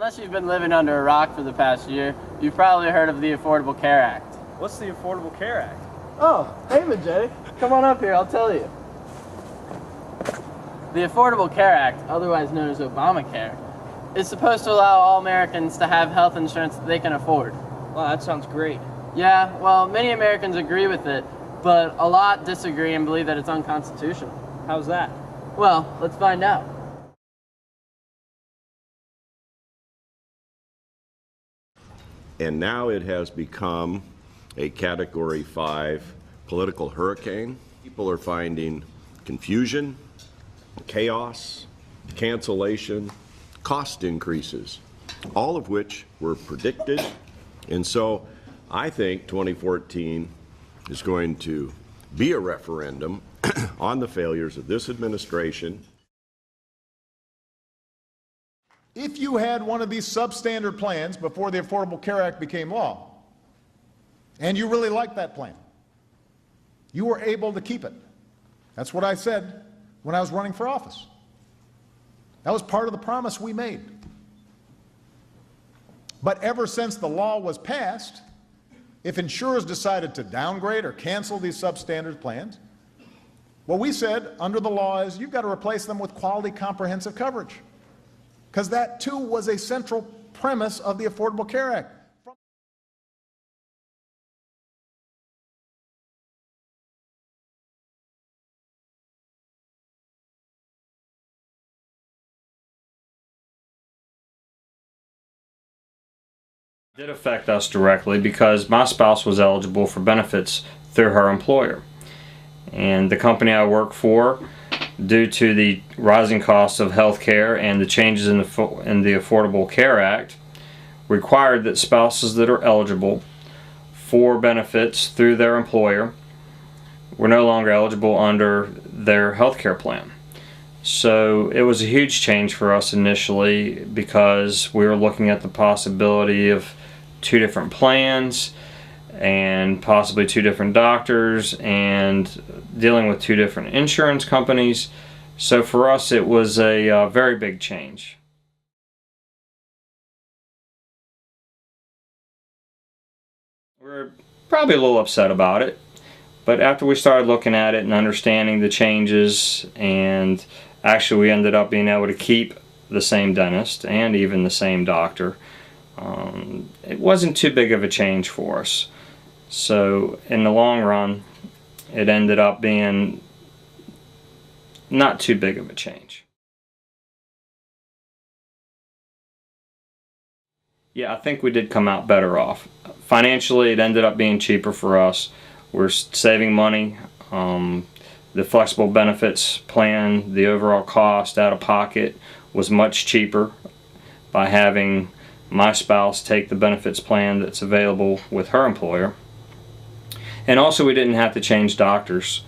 Unless you've been living under a rock for the past year, you've probably heard of the Affordable Care Act. What's the Affordable Care Act? Oh, hey Majetic, come on up here, I'll tell you. The Affordable Care Act, otherwise known as Obamacare, is supposed to allow all Americans to have health insurance that they can afford. Wow, that sounds great. Yeah, well, many Americans agree with it, but a lot disagree and believe that it's unconstitutional. How's that? Well, let's find out. And now it has become a Category 5 political hurricane. People are finding confusion, chaos, cancellation, cost increases, all of which were predicted. And so I think 2014 is going to be a referendum on the failures of this administration. If you had one of these substandard plans before the Affordable Care Act became law, and you really liked that plan, you were able to keep it. That's what I said when I was running for office. That was part of the promise we made. But ever since the law was passed, if insurers decided to downgrade or cancel these substandard plans, what we said under the law is you've got to replace them with quality comprehensive coverage. Because that, too, was a central premise of the Affordable Care Act. It did affect us directly because my spouse was eligible for benefits through her employer. And the company I work for, due to the rising costs of health care and the changes in the Affordable Care Act, required that spouses that are eligible for benefits through their employer were no longer eligible under their health care plan. So it was a huge change for us initially because we were looking at the possibility of 2 different plans and possibly 2 different doctors and dealing with 2 different insurance companies. So for us it was a very big change. We're probably a little upset about it, but after we started looking at it and understanding the changes, and actually we ended up being able to keep the same dentist and even the same doctor, it wasn't too big of a change for us. So in the long run, it ended up being not too big of a change. Yeah, I think we did come out better off. Financially, it ended up being cheaper for us. We're saving money. The flexible benefits plan, the overall cost out of pocket was much cheaper by having my spouse take the benefits plan that's available with her employer. And also we didn't have to change doctors.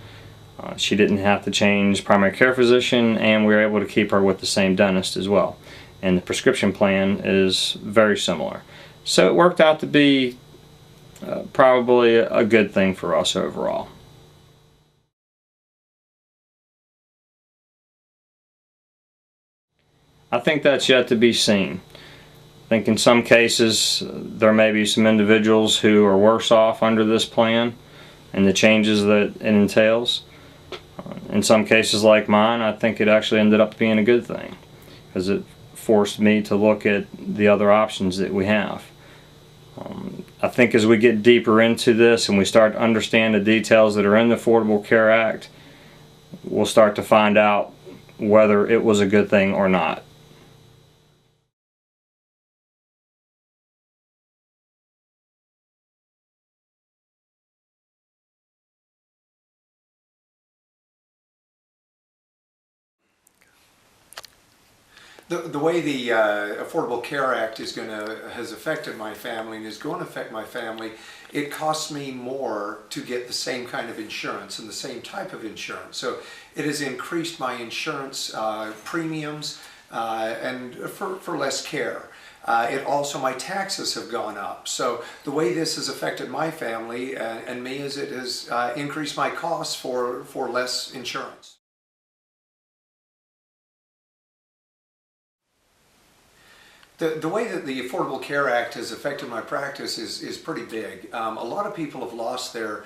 She didn't have to change primary care physician, and we were able to keep her with the same dentist as well. And the prescription plan is very similar. So it worked out to be probably a good thing for us overall. I think that's yet to be seen. I think in some cases there may be some individuals who are worse off under this plan and the changes that it entails. In some cases like mine, I think it actually ended up being a good thing because it forced me to look at the other options that we have. I think as we get deeper into this and we start to understand the details that are in the Affordable Care Act, we'll start to find out whether it was a good thing or not. The way the Affordable Care Act has affected my family and is going to affect my family, it costs me more to get the same kind of insurance and the same type of insurance. So it has increased my insurance premiums and for less care. It also, my taxes have gone up. So the way this has affected my family and me is it has increased my costs for less insurance. The way that the Affordable Care Act has affected my practice is pretty big. A lot of people have lost their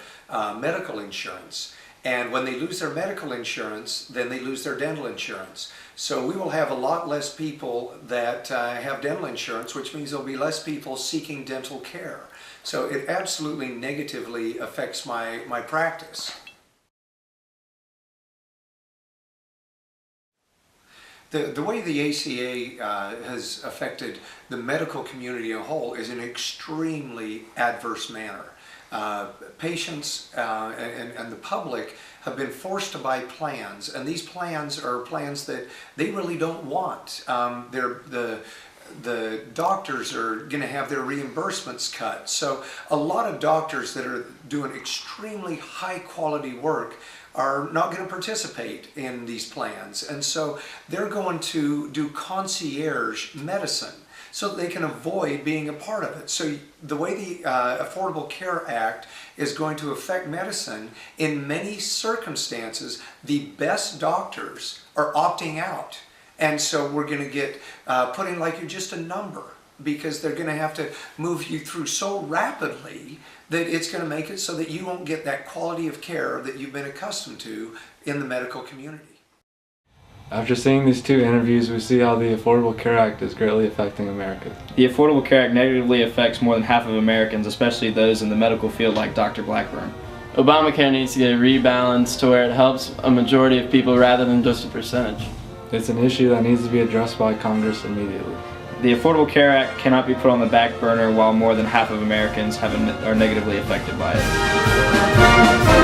medical insurance. And when they lose their medical insurance, then they lose their dental insurance. So we will have a lot less people that have dental insurance, which means there'll be less people seeking dental care. So it absolutely negatively affects my practice. The way the ACA has affected the medical community as a whole is in an extremely adverse manner. Patients and the public have been forced to buy plans, and these plans are plans that they really don't want. The doctors are going to have their reimbursements cut. So a lot of doctors that are doing extremely high quality work are not going to participate in these plans. And so they're going to do concierge medicine so that they can avoid being a part of it. So the way the Affordable Care Act is going to affect medicine, in many circumstances, the best doctors are opting out. And so we're going to get put in like you're just a number, because they're going to have to move you through so rapidly that it's going to make it so that you won't get that quality of care that you've been accustomed to in the medical community. After seeing these two interviews, we see how the Affordable Care Act is greatly affecting America. The Affordable Care Act negatively affects more than half of Americans, especially those in the medical field like Dr. Blackburn. Obamacare needs to get rebalanced to where it helps a majority of people rather than just a percentage. It's an issue that needs to be addressed by Congress immediately. The Affordable Care Act cannot be put on the back burner while more than half of Americans are negatively affected by it.